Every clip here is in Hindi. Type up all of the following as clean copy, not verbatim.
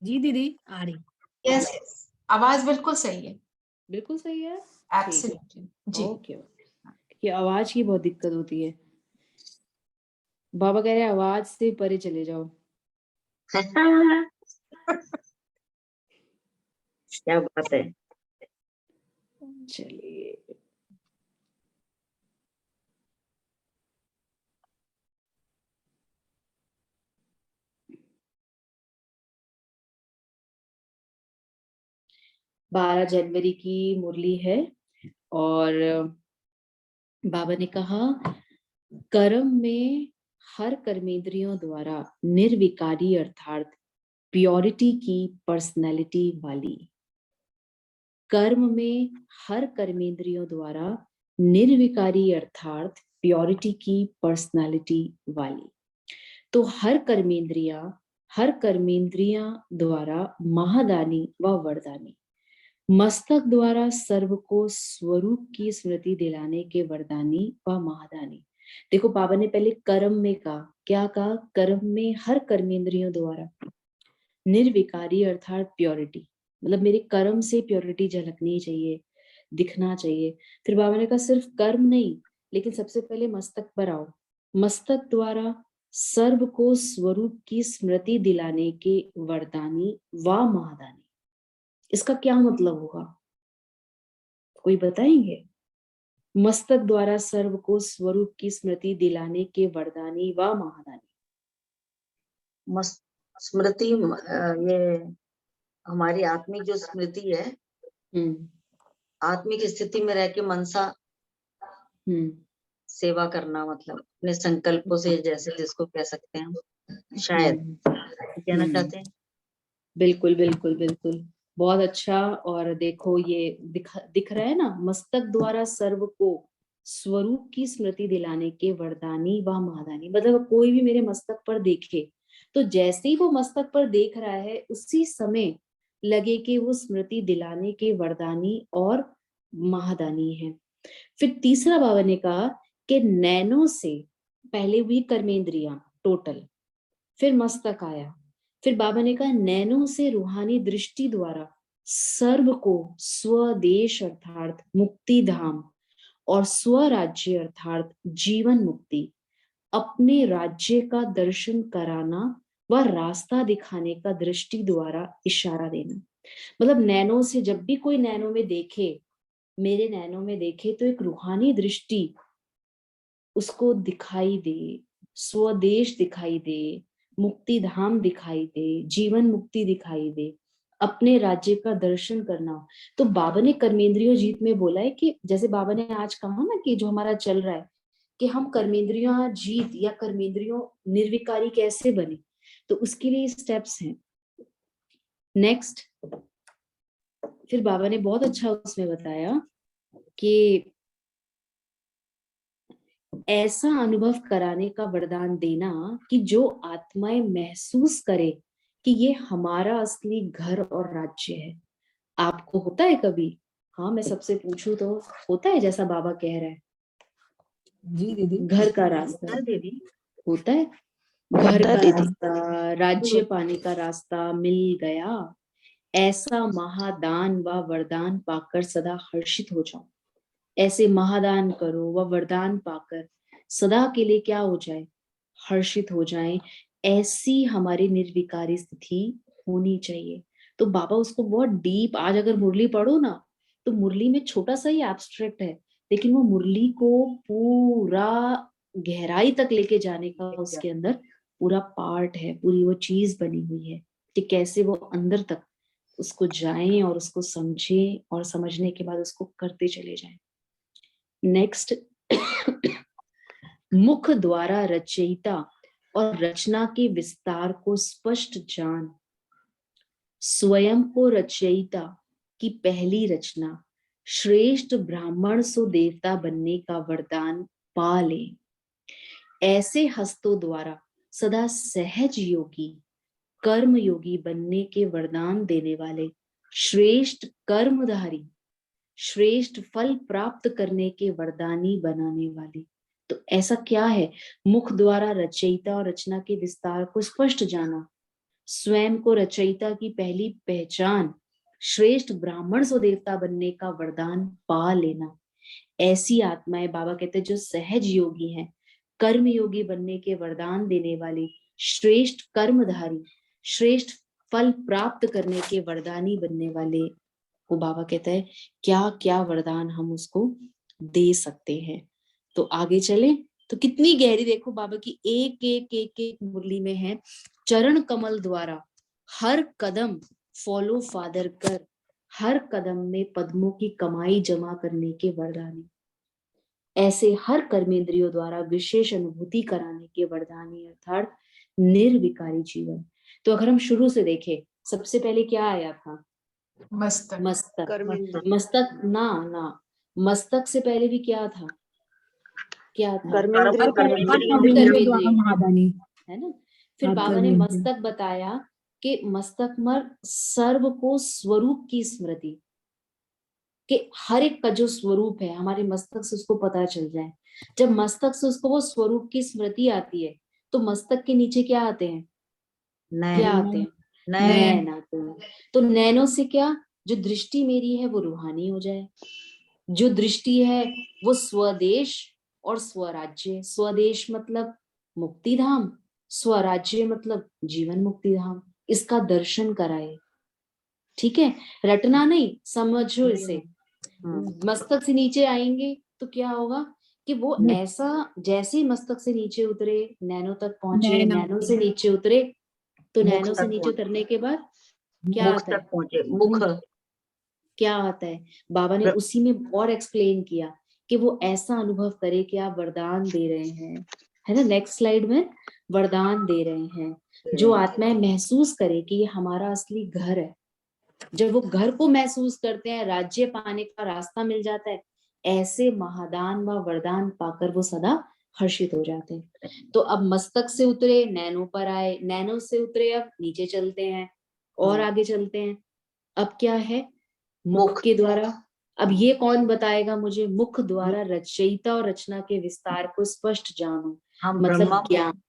जी दीदी, आ रही। यस यस, आवाज बिल्कुल सही है। बिल्कुल सही है। ठीक है। एब्सोल्युटली जी। ओके। कि आवाज की बहुत दिक्कत होती है। बाबा कह रहे हैं आवाज से परे चले जाओ। क्या बात है। चलिए। बारह जनवरी की मुरली है और बाबा ने कहा कर्म में हर कर्मेंद्रियों द्वारा निर्विकारी अर्थात प्योरिटी की पर्सनैलिटी वाली। कर्म में हर कर्मेंद्रियों द्वारा निर्विकारी अर्थात प्योरिटी की पर्सनालिटी वाली। तो हर कर्मेंद्रिया द्वारा महादानी व वरदानी, मस्तक द्वारा सर्व को स्वरूप की स्मृति दिलाने के वरदानी व महादानी। देखो बाबा ने पहले कर्म में कहा, क्या कहा? कर्म में हर कर्मेंद्रियों द्वारा निर्विकारी अर्थात प्योरिटी, मतलब मेरे कर्म से प्योरिटी झलकनी चाहिए, दिखना चाहिए। फिर बाबा ने कहा सिर्फ कर्म नहीं, लेकिन सबसे पहले मस्तक पर आओ। मस्तक द्वारा सर्व को स्वरूप की स्मृति दिलाने के वरदानी व महादानी। इसका क्या मतलब होगा, कोई बताएंगे? मस्तक द्वारा सर्व को स्वरूप की स्मृति दिलाने के वरदानी व महादानी। स्मृति ये हमारी आत्मिक जो स्मृति है, आत्मिक स्थिति में रह के मनसा सेवा करना, मतलब अपने संकल्पों से, जैसे जिसको कह सकते हैं, शायद कहना चाहते हैं। बिल्कुल बिल्कुल बिल्कुल, बहुत अच्छा। और देखो ये दिख रहा है ना, मस्तक द्वारा सर्व को स्वरूप की स्मृति दिलाने के वरदानी व महादानी। मतलब कोई भी मेरे मस्तक पर देखे तो जैसे ही वो मस्तक पर देख रहा है उसी समय लगे कि वो स्मृति दिलाने के वरदानी और महादानी है। फिर तीसरा बाबा ने कहा कि नैनों से पहले हुई कर्मेंद्रियां टोटल, फिर मस्तक आया, फिर बाबा ने कहा नैनों से रूहानी दृष्टि द्वारा सर्व को स्वदेश अर्थात मुक्ति धाम और स्वराज्य अर्थात जीवन मुक्ति, अपने राज्य का दर्शन कराना व रास्ता दिखाने का दृष्टि द्वारा इशारा देना। मतलब नैनों से, जब भी कोई नैनों में देखे, मेरे नैनों में देखे, तो एक रूहानी दृष्टि उसको दिखाई दे, स्वदेश दिखाई दे, मुक्ति धाम दिखाई दे, जीवन मुक्ति दिखाई दे, अपने राज्य का दर्शन करना। तो बाबा ने कर्मेंद्रियों जीत में बोला है कि जैसे बाबा ने आज कहा ना कि जो हमारा चल रहा है कि हम कर्मेंद्रियों जीत या कर्मेंद्रियों निर्विकारी कैसे बने, तो उसके लिए स्टेप्स हैं। नेक्स्ट, फिर बाबा ने बहुत अच्छा उसमें बताया कि ऐसा अनुभव कराने का वरदान देना कि जो आत्माएं महसूस करे कि ये हमारा असली घर और राज्य है। आपको होता है कभी? हाँ, मैं सबसे पूछूं तो होता है जैसा बाबा कह रहा है? जी दीदी। घर का रास्ता दीदी होता है, घर का रास्ता, राज्य पाने का रास्ता मिल गया, ऐसा महादान व वरदान पाकर सदा हर्षित हो जाओ। ऐसे महादान करो व वरदान पाकर सदा के लिए क्या हो जाए? हर्षित हो जाएं। ऐसी हमारी निर्विकारी स्थिति होनी चाहिए। तो बाबा उसको बहुत डीप, आज अगर मुरली पढ़ो ना तो मुरली में छोटा सा ही एब्स्ट्रैक्ट है, लेकिन वो मुरली को पूरा गहराई तक लेके जाने का उसके अंदर पूरा पार्ट है, पूरी वो चीज बनी हुई है कि कैसे वो अंदर तक उसको जाएं और उसको समझें और समझने के बाद उसको करते चले जाएं। नेक्स्ट, मुख द्वारा रचयिता और रचना के विस्तार को स्पष्ट जान, स्वयं को रचयिता की पहली रचना, श्रेष्ठ ब्राह्मण सो देवता बनने का वरदान पा ले। ऐसे हस्तों द्वारा सदा सहज योगी, कर्म योगी बनने के वरदान देने वाले, श्रेष्ठ कर्मधारी, श्रेष्ठ फल प्राप्त करने के वरदानी बनाने वाले। तो ऐसा क्या है? मुख द्वारा रचयिता और रचना के विस्तार को स्पष्ट जाना, स्वयं को रचयिता की पहली पहचान, श्रेष्ठ ब्राह्मण सो देवता बनने का वरदान पा लेना। ऐसी आत्माएं बाबा कहते हैं जो सहज योगी हैं, कर्म योगी बनने के वरदान देने वाली, श्रेष्ठ कर्मधारी, श्रेष्ठ फल प्राप्त करने के वरदानी बनने वाले को बाबा कहता है क्या क्या वरदान हम उसको दे सकते हैं। तो आगे चले तो कितनी गहरी देखो बाबा की एक एक एक एक मुरली में है। चरण कमल द्वारा हर कदम फॉलो फादर कर, हर कदम में पद्मों की कमाई जमा करने के वरदानी, ऐसे हर कर्मेंद्रियों द्वारा विशेष अनुभूति कराने के वरदानी अर्थात निर्विकारी जीवन। तो अगर हम शुरू से देखें, सबसे पहले क्या आया था? मस्तक। मस्तक। मस्तक ना ना मस्तक से पहले भी क्या था? क्या था? महादानी है ना। फिर बाबा ने मस्तक बताया कि मस्तक मर सर्व को स्वरूप की स्मृति, कि हर एक का जो स्वरूप है हमारे मस्तक से उसको पता चल जाए। जब मस्तक से उसको वो स्वरूप की स्मृति आती है तो मस्तक के नीचे क्या आते हैं? क्या आते हैं? नैन आते हैं। तो नैनों से क्या, जो दृष्टि मेरी है वो रूहानी हो जाए, जो दृष्टि है वो स्वदेश और स्वराज्य, स्वदेश मतलब मुक्ति धाम, स्वराज्य मतलब जीवन मुक्ति धाम, इसका दर्शन कराए। ठीक है, रटना नहीं, समझो इसे। मस्तक से नीचे आएंगे तो क्या होगा कि वो ऐसा जैसे ही मस्तक से नीचे उतरे नैनो तक पहुंचे, नैनो से नीचे उतरे तो नैनो से नीचे उतरने के बाद क्या आता है? पहुंचे मुख। क्या आता है? बाबा ने उसी में और एक्सप्लेन किया कि वो ऐसा अनुभव करे कि आप वरदान दे रहे हैं, है ना। नेक्स्ट स्लाइड में वरदान दे रहे हैं, जो आत्माएं महसूस करे कि ये हमारा असली घर है। जब वो घर को महसूस करते हैं, राज्य पाने का रास्ता मिल जाता है, ऐसे महादान व वरदान पाकर वो सदा हर्षित हो जाते हैं। तो अब मस्तक से उतरे नैनो पर आए, नैनो से उतरे अब नीचे चलते हैं और आगे चलते हैं। अब क्या है? मुख के द्वारा। अब ये कौन बताएगा मुझे? मुख द्वारा रचयिता और रचना के विस्तार को स्पष्ट जानो, मतलब ज्ञान।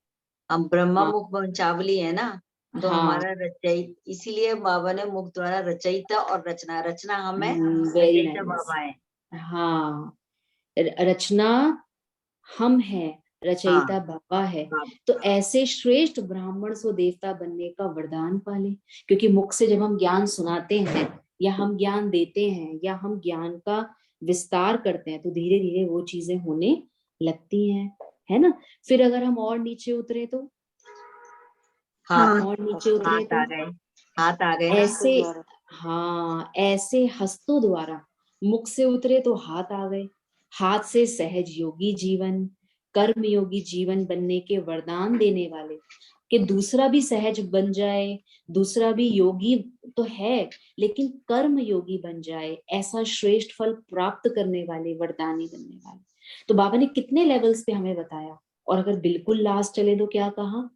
हम ब्रह्मा मुख वंचावली है ना, तो हाँ, हमारा रचयित, इसीलिए बाबा ने मुख द्वारा रचयिता और रचना, रचना हमें वेरी रचयिता नाइस। बाबा है। हाँ, रचना हम है, रचयिता बाबा है। तो ऐसे श्रेष्ठ ब्राह्मण सो देवता बनने का वरदान पाले, क्योंकि मुख से जब हम ज्ञान सुनाते हैं या हम ज्ञान देते हैं या हम ज्ञान का विस्तार करते हैं तो धीरे धीरे वो चीजें होने लगती हैं, है ना। फिर अगर हम और नीचे उतरे तो और नीचे उतरे तो हाथ आ गए ऐसे, हाँ, ऐसे हस्तों द्वारा मुख से उतरे तो हाथ आ गए, हाथ से सहज योगी जीवन, कर्म योगी जीवन बनने के वरदान देने वाले, कि दूसरा भी सहज बन जाए, दूसरा भी योगी तो है लेकिन कर्म योगी बन जाए, ऐसा श्रेष्ठ फल प्राप्त करने वाले वरदानी बनने वाले। तो बाबा ने कितने लेवल्स पे हमें बताया। और अगर बिल्कुल लास्ट चले तो क्या कहा?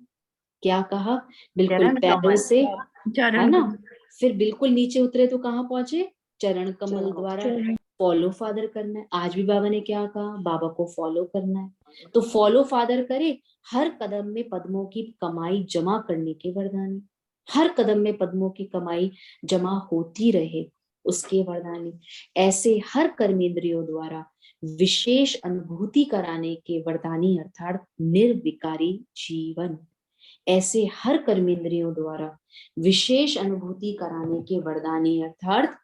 क्या कहा? बिल्कुल पैरों से, है ना। फिर बिल्कुल नीचे उतरे तो कहाँ पहुंचे? चरण कमल द्वारा फॉलो फादर करना है। आज भी बाबा ने क्या कहा? बाबा को फॉलो करना है। तो फॉलो फादर करे, हर कदम में पद्मों की कमाई जमा करने के वरदानी, हर कदम में पद्मों की कमाई जमा होती रहे उसके वरदानी, ऐसे हर कर्मेंद्रियों द्वारा विशेष अनुभूति कराने के वरदानी अर्थात निर्विकारी जीवन, ऐसे हर कर्मेंद्रियों द्वारा विशेष अनुभूति कराने के वरदानी अर्थात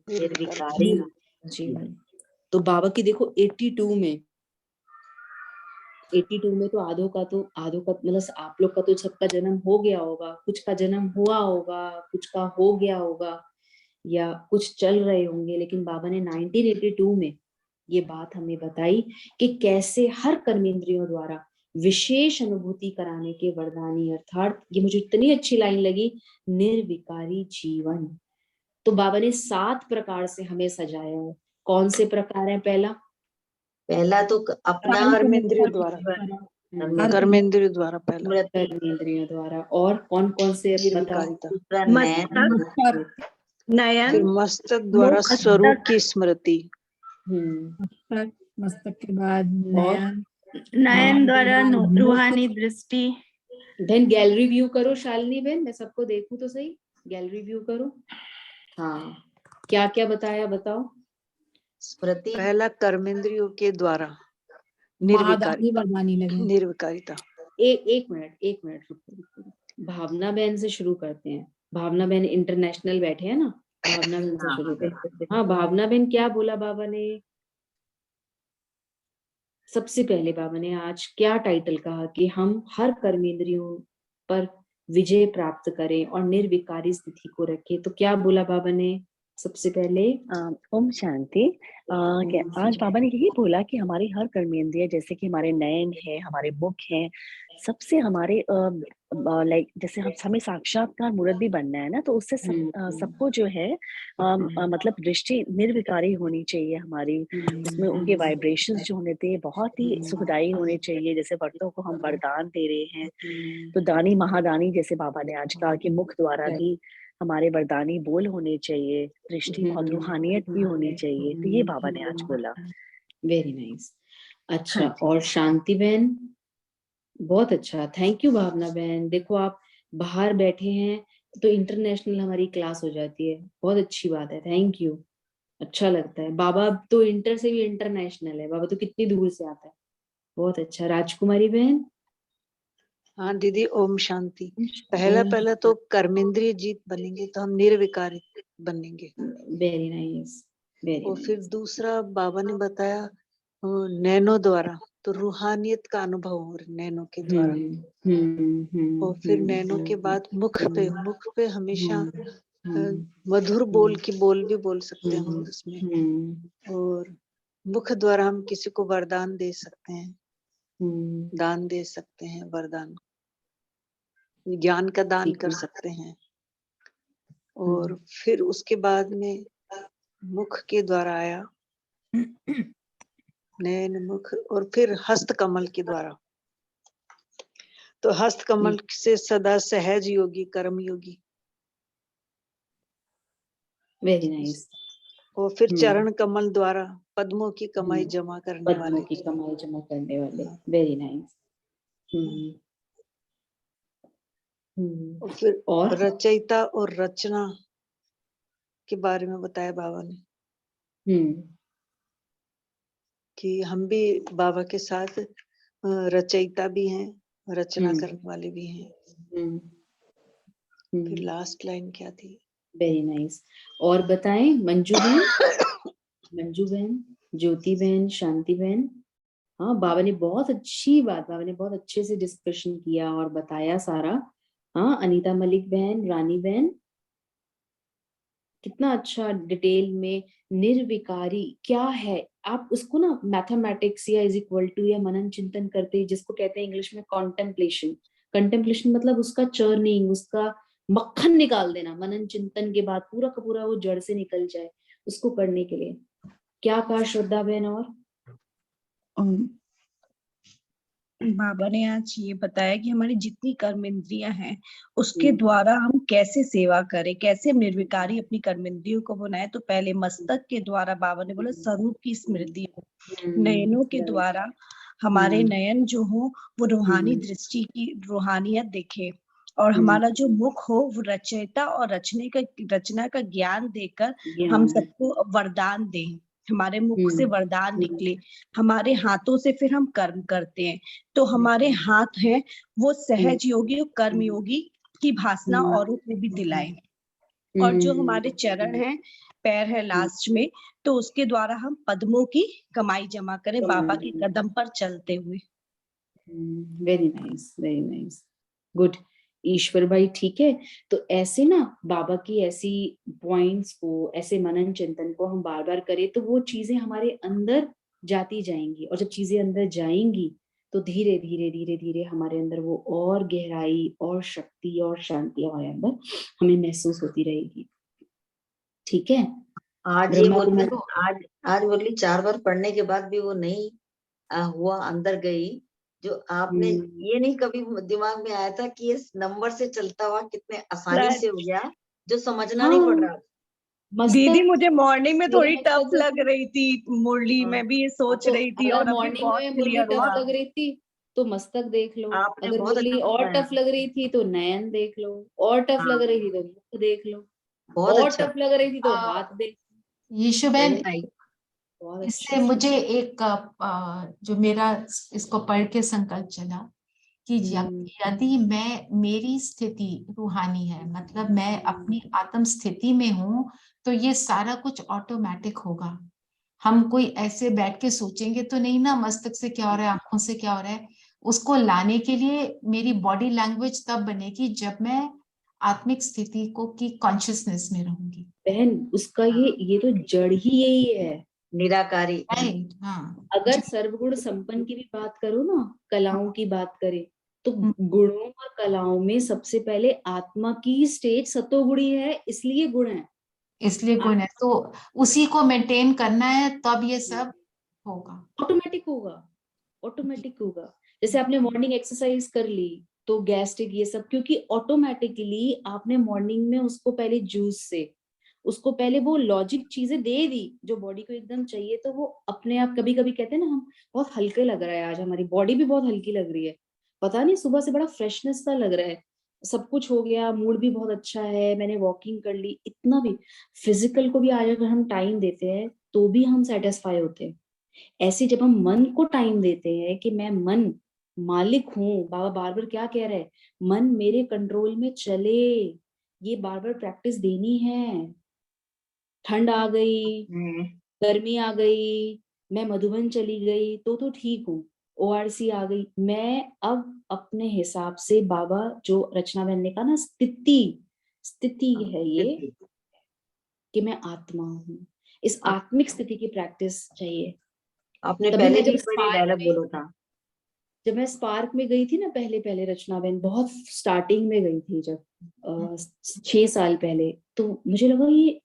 निर्विकारी जीवन। तो बाबा की देखो 82 में तो आधों का मतलब आप लोग का तो सबका जन्म हो गया होगा, कुछ का जन्म हुआ होगा, कुछ का हो गया होगा या कुछ चल रहे होंगे, लेकिन बाबा ने 1982 में ये बात हमें बताई कि कैसे हर कर्मेंद्रियों द्वारा विशेष अनुभूति कराने के वरदानी अर्थात, ये मुझे इतनी अच्छी लाइन लगी, निर्विकारी जीवन। तो बाबा ने 7 प्रकार से हमें सजाया है। कौन से प्रकार है? पहला तो अपना कर्मेंद्रियों द्वारा कर्मेंद्रियों द्वारा, और कौन कौन से दूसरा नयन, मस्तक द्वारा स्वरूप की स्मृति, मस्तक के बाद नयन, नयन द्वारा रूहानी दृष्टि, देन गैलरी व्यू करो शालिनी बहन, मैं सबको देखूं तो सही, गैलरी व्यू करो। हाँ, क्या क्या बताया बताओ। स्मृति, पहला कर्मेंद्रियों के द्वारा महादानी वरदानी लगे। निर्विकारिता। एक मिनट रुको। भावना बहन से शुरू करते हैं। भावना बहन इंटरनेशनल बैठे हैं ना, भावना बहन से शुरू करते हैं। हाँ भावना बहन, क्या बोला बाबा ने? सबसे पहले बाबा ने आज क्या टाइटल कहा कि हम हर कर्मेंद्रियों पर विजय प्राप्त करें और निर्विकारी स्थिति को रखें। तो क्या बोला बाबा ने सबसे पहले? ओम शांति। आज बाबा ने यही बोला कि हमारी हर कर्मेंद्रिय, जैसे कि हमारे नयन है, हमारे मुख है, सबसे हमारे लाइक जैसे हमें साक्षात्कार मूर्त भी बनना है ना, तो उससे सबको जो है मतलब दृष्टि निर्विकारी होनी चाहिए हमारी। उसमें उनके वाइब्रेशंस जो होने थे बहुत ही सुखदायी होने चाहिए। जैसे वर्तों को हम वरदान दे रहे हैं, तो दानी महादानी जैसे बाबा ने आज कहा कि मुख द्वारा भी हमारे वरदानी बोल होने चाहिए, दृष्टि बहुत रूहानियत भी होनी चाहिए। तो ये बाबा ने आज बोला। Very nice. अच्छा, और शांति बहन? बहुत अच्छा, थैंक यू भावना बहन। देखो आप बाहर बैठे हैं तो इंटरनेशनल हमारी क्लास हो जाती है, बहुत अच्छी बात है, थैंक यू। अच्छा लगता है। बाबा तो इंटर से भी इंटरनेशनल है, बाबा तो कितनी दूर से आता है, बहुत अच्छा। राजकुमारी बहन? हाँ दीदी, ओम शांति। पहला तो कर्मेंद्रिय जीत बनेंगे तो हम निर्विकारी बनेंगे। वेरी नाइस, वेरी और फिर नाइस। दूसरा बाबा ने बताया नैनो द्वारा, तो रूहानियत का अनुभव हो रहा नैनो के द्वारा। और फिर नैनो के बाद मुख पे हमेशा मधुर बोल भी बोल सकते हैं हम उसमें। और मुख द्वारा हम किसी को वरदान दे सकते हैं, दान दे सकते हैं, वरदान ज्ञान का दान कर सकते हैं। और फिर उसके बाद में मुख के द्वारा आया नयन, मुख, और फिर हस्त कमल के द्वारा। तो हस्त कमल से सदा सहज योगी, कर्म योगी। Very nice. और फिर चरण कमल द्वारा पद्मों की कमाई जमा करने वाले। पद्मों की कमाई जमा करने वाले। Very nice. और फिर रचयिता और रचना के बारे में बताया बाबा ने कि हम भी बाबा के साथ रचयिता भी हैं, रचना करने वाले भी हैं। फिर लास्ट लाइन क्या थी? Very nice. और बताएं मंजू बहन? मंजू बहन, ज्योति बहन, शांति बहन? हाँ, बाबा ने बहुत अच्छी बात, बाबा ने बहुत अच्छे से डिस्कशन किया और बताया सारा। हाँ, अनीता मलिक बहन, रानी बहन, कितना अच्छा डिटेल में निर्विकारी क्या है। आप उसको ना मैथमेटिक्स या इज इक्वल टू या मनन चिंतन करते, जिसको कहते हैं इंग्लिश में कॉन्टेम्पलेशन। कंटेम्पलेशन मतलब उसका चर्निंग, उसका मक्खन निकाल देना। मनन चिंतन के बाद पूरा का पूरा वो जड़ से निकल जाए, उसको करने के लिए क्या कहा श्रद्धा बहन? और बाबा ने आज ये बताया कि हमारी जितनी कर्मेंद्रियां हैं उसके द्वारा हम कैसे सेवा करें, कैसे निर्विकारी अपनी कर्मेंद्रियों को बनाए। तो पहले मस्तक के द्वारा बाबा ने बोला स्वरूप की स्मृति हो, नयनों के द्वारा हमारे नयन जो हो वो रूहानी दृष्टि की रूहानियत देखे, और हमारा जो मुख हो वो रचयिता और रचना का ज्ञान देकर हम सबको वरदान दें। हमारे मुख से वरदान निकले, हमारे हाथों से फिर हम कर्म करते हैं, तो हमारे हाथ हैं वो सहज योगी और कर्म योगी की भासना औरों को भी दिलाए। और जो हमारे चरण हैं, पैर है लास्ट में, तो उसके द्वारा हम पद्मों की कमाई जमा करें बाबा के कदम पर चलते हुए। Very nice, very nice, good. ईश्वर भाई ठीक है, तो ऐसे ना बाबा की ऐसी पॉइंट्स को, ऐसे मनन चिंतन को हम बार बार करें तो वो चीजें हमारे अंदर जाती जाएंगी, और जब चीजें अंदर जाएंगी तो धीरे धीरे धीरे धीरे हमारे अंदर वो और गहराई और शक्ति और शांति हमारे अंदर हमें महसूस होती रहेगी। ठीक है? आज ये बोली, आज बोली 4 बार पढ़ने के बाद भी वो नहीं हुआ, अंदर गई। जो आपने ये नहीं कभी दिमाग में आया था कि इस नंबर से चलता हुआ कितने आसानी से हो गया, जो समझना नहीं पड़ रहा। दीदी मुझे मॉर्निंग में थोड़ी टफ लग रही थी मुरली, मैं भी ये सोच रही थी, और अभी बहुत क्लियर हुआ। लग रही थी तो मस्तक देख लो, आपने अगर बहुत अच्छा मुरली और बताया। टफ लग रही थी तो नयन देख लो, और टफ हाँ, लग रही थी तो मुख देख लो, बहुत और अच्छा। टफ लग रही थी तो आ, हाथ देख लो। यीशुबेन, वेरी नाइस। बहुत इससे अच्छा। मुझे एक जो मेरा इसको पढ़ के संकल्प चला कि यदि मेरी स्थिति रूहानी है, मतलब मैं अपनी आत्म स्थिति में हूँ, तो ये सारा कुछ ऑटोमेटिक होगा। हम कोई ऐसे बैठ के सोचेंगे तो नहीं ना, मस्तक से क्या हो रहा है, आंखों से क्या हो रहा है। उसको लाने के लिए मेरी बॉडी लैंग्वेज तब बनेगी जब मैं आत्मिक स्थिति को की कॉन्शियसनेस में रहूंगी। बहन, उसका ये तो जड़ ही यही है। निराकारी। राइट, हाँ। अगर सर्वगुण संपन्न की भी बात करो ना, कलाओं की बात करें, तो हम्म। गुणों और कलाओं में सबसे पहले आत्मा की स्टेज सतोगुणी है, इसलिए गुण है। इसलिए गुण है, तो उसी को मेंटेन करना है, तब ये सब होगा, ऑटोमेटिक होगा, ऑटोमेटिक होगा। जैसे आपने मॉर्निंग एक्सरसाइज कर ली तो गैस्ट्रिक ये सब, क्योंकि ऑटोमेटिकली आपने मॉर्निंग में उसको पहले जूस से, उसको पहले वो लॉजिक चीजें दे दी जो बॉडी को एकदम चाहिए, तो वो अपने आप, कभी कभी कहते हैं ना हम बहुत हल्के लग रहा है, आज हमारी बॉडी भी बहुत हल्की लग रही है, पता नहीं सुबह से बड़ा फ्रेशनेस सा लग रहा है, सब कुछ हो गया, मूड भी बहुत अच्छा है, मैंने वॉकिंग कर ली, इतना भी फिजिकल को भी आज अगर हम टाइम देते हैं तो भी हम सेटिस्फाई होते हैं। ऐसे जब हम मन को टाइम देते हैं कि मैं मन मालिक हूँ, बाबा बार बार क्या कह रहे हैं, मन मेरे कंट्रोल में चले, ये बार बार प्रैक्टिस देनी है। ठंड आ गई, गर्मी आ गई, मैं मधुबन चली गई तो ठीक हूँ, ओआरसी आ गई, मैं अब अपने हिसाब से, बाबा जो रचना बहन ने कहा ना, स्थिति है ये, कि मैं आत्मा हूँ, इस आत्मिक स्थिति की प्रैक्टिस चाहिए। आपने तभी पहले मैं भी जब एक बार ये डायलॉग बोला था। जब मैं स्पार्क में गई थी ना, पहले रचना बहन, बहुत स्टार्टिंग में गई थी जब 6 साल पहले, तो मुझे लगा ये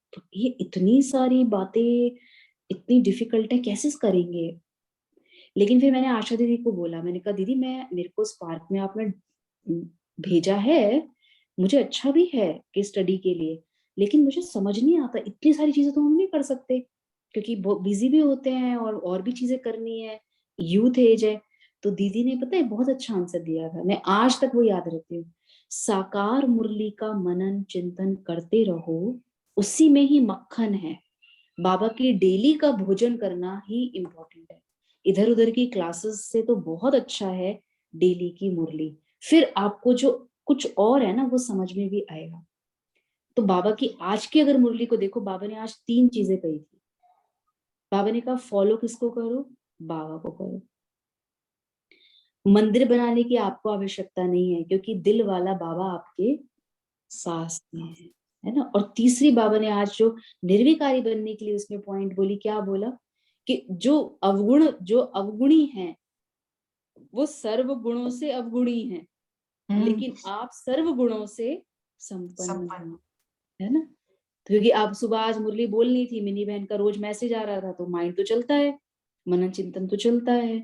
इतनी सारी बातें इतनी डिफिकल्ट है, कैसे करेंगे। लेकिन फिर मैंने आशा दीदी को बोला, मैंने कहा दीदी मेरे को स्पार्क में आपने भेजा है, मुझे अच्छा भी है कि स्टडी के लिए, लेकिन मुझे समझ नहीं आता, इतनी सारी चीजें तो हम नहीं कर सकते क्योंकि बिजी भी होते हैं और भी चीजें करनी है, यूथ एज है। तो दीदी ने पता है बहुत अच्छा आंसर दिया था, मैं आज तक वो याद रखती हूँ, साकार मुरली का मनन चिंतन करते रहो, उसी में ही मक्खन है, बाबा की डेली का भोजन करना ही इम्पोर्टेंट है, इधर उधर की क्लासेस से तो बहुत अच्छा है डेली की मुरली, फिर आपको जो कुछ और है ना वो समझ में भी आएगा। तो बाबा की आज की अगर मुरली को देखो, बाबा ने आज 3 चीजें कही थी। बाबा ने कहा फॉलो किसको करो, बाबा को करो, मंदिर बनाने की आपको आवश्यकता नहीं है क्योंकि दिल वाला बाबा आपके साथ में है ना। और तीसरी बाबा ने आज जो निर्विकारी बनने के लिए उसमें पॉइंट बोली, क्या बोला कि जो अवगुणी हैं वो सर्व गुणों से अवगुणी हैं, लेकिन आप सर्व गुणों से संपन्न हैं, है ना। तो क्योंकि आप सुबह आज मुरली बोलनी थी, मिनी बहन का रोज मैसेज आ रहा था, तो माइंड तो चलता है, मनन चिंतन तो चलता है,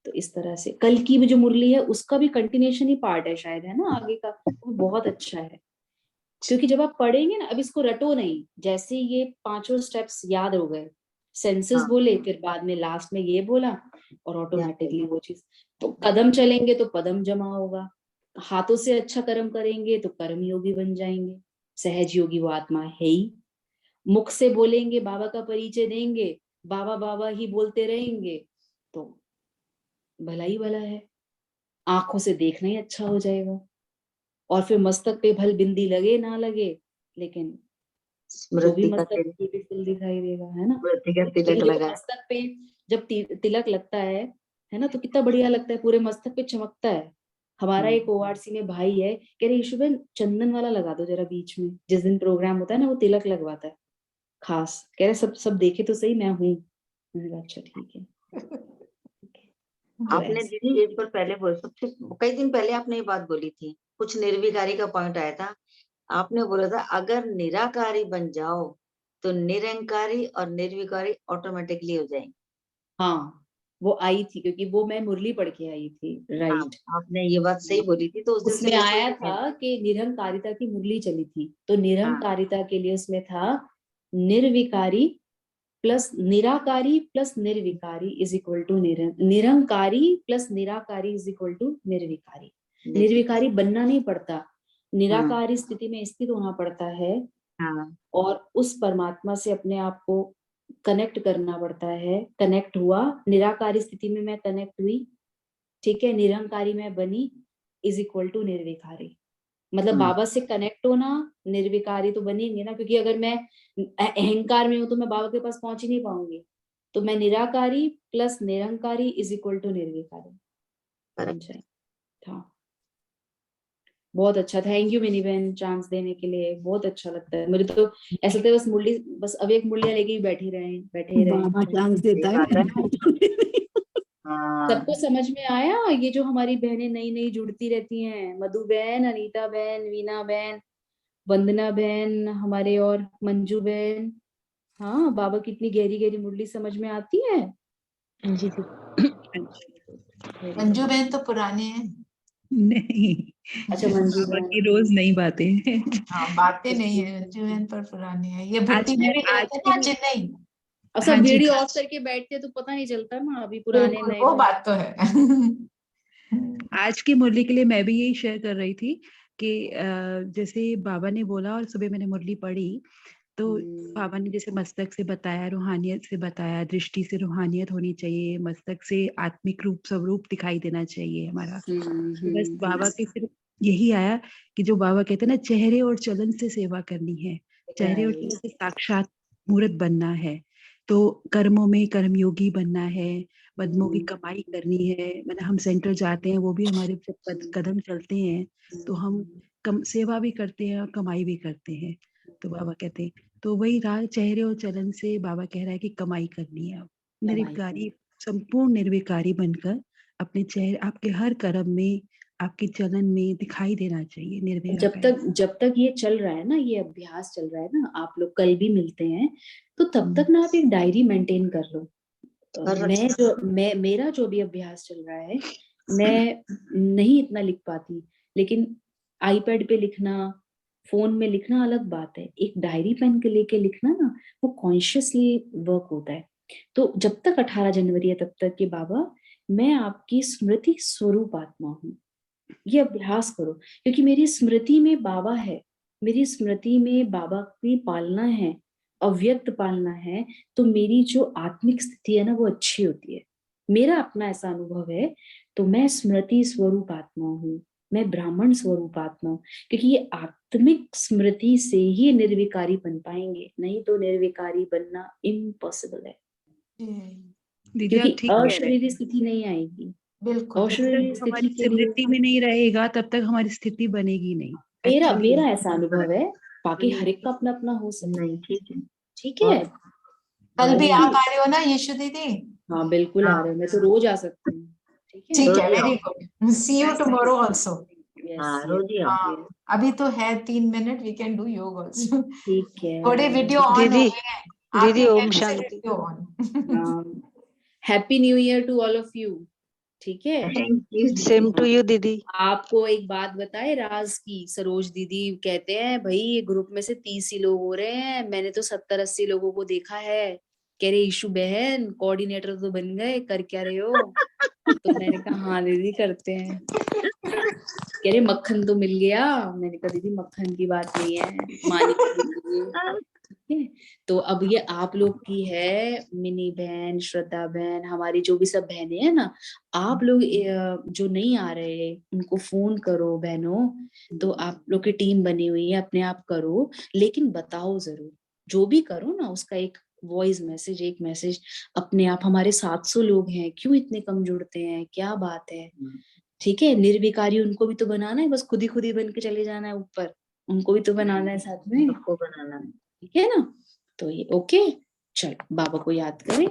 तो इस तरह से कल की भी जो मुरली है उसका भी कंटिन्यूशन ही पार्ट है शायद, है ना, आगे का, वो बहुत अच्छा है। क्योंकि जब आप पढ़ेंगे ना, अब इसको रटो नहीं, जैसे ये 5 स्टेप्स याद हो गए, सेंसेस बोले, फिर बाद में लास्ट में ये बोला, और ऑटोमेटिकली वो चीज, तो कदम चलेंगे तो पदम जमा होगा, हाथों से अच्छा कर्म करेंगे तो कर्म योगी बन जाएंगे, सहज योगी वो आत्मा है ही, मुख से बोलेंगे, बाबा का परिचय देंगे, बाबा बाबा ही बोलते रहेंगे, तो भला ही भला है, आंखों से देखना ही अच्छा हो जाएगा, और फिर मस्तक पे भल बिंदी लगे ना लगे, लेकिन वो भी स्मृति का मस्तक पे बिल्कुल दिखाई देगा, है ना। स्मृति का क्योंकि तिलक देखो लगा। मस्तक पे जब तिलक लगता है ना, तो कितना बढ़िया लगता है, पूरे मस्तक पे चमकता है। हमारा एक ओआरसी में भाई है, कह रहे यीशुबेन चंदन वाला लगा दो जरा बीच में, जिस दिन प्रोग्राम होता है ना वो तिलक लगवाता है खास, कह रहे सब सब देखे तो सही, मैं हूँ। मैंने कहा अच्छा ठीक है। आपने दीदी एक बार पहले सबसे कई दिन पहले आपने ये बात बोली थी, कुछ निर्विकारी का पॉइंट आया था, आपने बोला था अगर निराकारी बन जाओ तो निरंकारी और निर्विकारी ऑटोमेटिकली हो जाएंगे। हाँ वो आई थी, क्योंकि वो मैं मुरली पढ़ के आई थी, राइट। आपने ये बात सही बोली थी, तो उस दिन से उसमें वो आया था कि निरंकारिता की मुरली चली थी, तो निरंकारिता के लिए उसमें था निर्विकारी प्लस निराकारी प्लस निर्विकारी इज इक्वल टू निरंकारी प्लस निराकारी इज इक्वल टू निर्विकारी। निर्विकारी बनना नहीं पड़ता, निराकारी स्थिति में स्थित होना पड़ता है और उस परमात्मा से अपने आप को कनेक्ट करना पड़ता है। कनेक्ट हुआ, निराकारी स्थिति में मैं कनेक्ट हुई, ठीक है, निरंकारी में बनी इज इक्वल टू निर्विकारी। मतलब बाबा से कनेक्ट होना, निर्विकारी तो बनेंगे ना, क्योंकि अगर मैं अहंकार में हूं तो मैं बाबा के पास पहुंच ही नहीं पाऊंगी। तो मैं निराकारी प्लस निरंकारी इज इक्वल टू निर्विकारी। था बहुत अच्छा, थैंक यू मिनी बहन चांस देने के लिए, बहुत अच्छा लगता है मुझे तो। ऐसा लगता है बस मुरली, बस अब एक मुरलियां लेके ही बैठे रहे। बाबा चांस देता है। सबको समझ में आया? ये जो हमारी बहनें नई नई जुड़ती रहती हैं, मधु बहन, अनीता बहन, वीना बहन, वंदना बहन हमारे, और मंजू बहन, हाँ बाबा कितनी गहरी गहरी मुरली समझ में आती है। जी मंजू बहन तो पुराने हैं। नहीं, अच्छा मंजू बाबा बहन की रोज नई बातें हैं। हाँ बातें नहीं है, मंजू बहन पर पुराने हैं। ये भट्टी में भी आज रहते ना चेन्नई। अब सब हाँ जी, वीडियो ऑफ करके बैठते तो पता नहीं चलता ना, अभी पुराने बिल्कुल, नए। वो बात तो है। आज की मुरली के लिए मैं भी यही शेयर कर रही थी कि जैसे बाबा ने बोला और सुबह मैंने मुरली पढ़ी, तो बाबा ने जैसे मस्तक से बताया, रूहानियत से बताया, दृष्टि से रूहानियत होनी चाहिए, मस्तक से आत्मिक रूप स्वरूप दिखाई देना चाहिए हमारा। तो बस बाबा के फिर यही आया कि जो बाबा कहते हैं ना, चेहरे और चलन से सेवा करनी है, चेहरे और चलन से साक्षात मूर्त बनना है, तो कर्मों में कर्मयोगी बनना है, पद्मों की कमाई करनी है। मतलब हम सेंटर जाते हैं, वो भी हमारे जब कदम चलते हैं तो हम सेवा भी करते हैं और कमाई भी करते हैं। तो बाबा कहते हैं, तो वही राह चेहरे और चलन से बाबा कह रहा है कि कमाई करनी है। निर्विकारी, संपूर्ण निर्विकारी बनकर अपने चेहरे, आपके हर कर्म में, आपके चलन में दिखाई देना चाहिए निर्विकारी। जब तक ये चल रहा है ना, ये अभ्यास चल रहा है ना, आप लोग कल भी मिलते हैं, तो तब तक ना आप एक डायरी मेंटेन कर लो। मेरा जो भी अभ्यास चल रहा है, मैं नहीं इतना लिख पाती, लेकिन आईपैड पे लिखना, फोन में लिखना अलग बात है। एक डायरी पेन के लेके लिखना ना, वो कॉन्शियसली वर्क होता है। तो जब तक 18 जनवरी है तब तक कि बाबा मैं आपकी स्मृति स्वरूप आत्मा हूँ, ये अभ्यास करो। क्योंकि मेरी स्मृति में बाबा है, मेरी स्मृति में बाबा की पालना है, अव्यक्त पालना है, तो मेरी जो आत्मिक स्थिति है ना वो अच्छी होती है। मेरा अपना ऐसा अनुभव है। तो मैं स्मृति स्वरूप आत्मा हूँ, मैं ब्राह्मण स्वरूप आत्मा हूँ, क्योंकि ये आत्मिक स्मृति से ही निर्विकारी बन पाएंगे, नहीं तो निर्विकारी बनना इम्पॉसिबल है। दीदी आप क्योंकि ठीक कह रहे हैं। अशरीरी स्थिति नहीं आएगी। बिल्कुल अशरीरी जब तक हमारी स्थिति के लिए स्मृति में नहीं रहेगा तब तक हमारी स्थिति बनेगी नहीं। मेरा ऐसा अनुभव है, बाकी हर एक का अपना अपना हो सकता है। ठीक है। कल भी आप आ रहे हो ना यीशु दीदी? हाँ बिल्कुल आ रहे हो, मैं तो रोज आ सकती हूँ। ठीक है, very good, see you tomorrow also. अभी तो है 3 minute, we can do yoga also. ठीक है। थोड़े वीडियो ऑन हो दीदी, गए हैं, दीदी आप ओम शांति। Video on. Happy new year to all of you. ठीक है, सेम टू यू दीदी। आपको एक बात बताए राज की, सरोज दीदी कहते हैं भाई ये ग्रुप में से 30 ही लोग हो रहे हैं, मैंने तो 70-80 लोगों को देखा है। कह रहे ईशु बहन कोऑर्डिनेटर तो बन गए, कर क्या रहे हो? तो मैंने कहा हाँ दीदी करते हैं। कह रहे मक्खन तो मिल गया। मैंने कहा दीदी मक्खन की बात नहीं है, मानी। तो अब ये आप लोग की है, मिनी बहन, श्रद्धा बहन, हमारी जो भी सब बहनें हैं ना, आप लोग जो नहीं आ रहे उनको फोन करो बहनों। तो आप लोग की टीम बनी हुई है, अपने आप करो, लेकिन बताओ जरूर, जो भी करो ना उसका एक वॉइस मैसेज, एक मैसेज अपने आप। हमारे 700 लोग हैं, क्यों इतने कम जुड़ते हैं, क्या बात है? ठीक है, निर्विकारी उनको भी तो बनाना है, बस खुद ही बन के चले जाना है ऊपर, उनको भी तो बनाना है साथ में, उनको बनाना है। ठीक है ना? तो ये ओके, चलो बाबा को याद करें।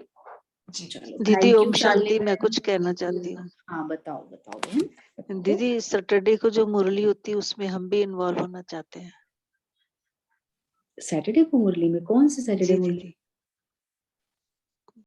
चलो दीदी ओम शांति, मैं कुछ कहना चाहती हूँ। हाँ बताओ बहन। दीदी सैटरडे को जो मुरली होती है उसमें हम भी इन्वॉल्व होना चाहते हैं। सैटरडे को मुरली में? कौन सी सैटरडे जी मुरली? दीदी,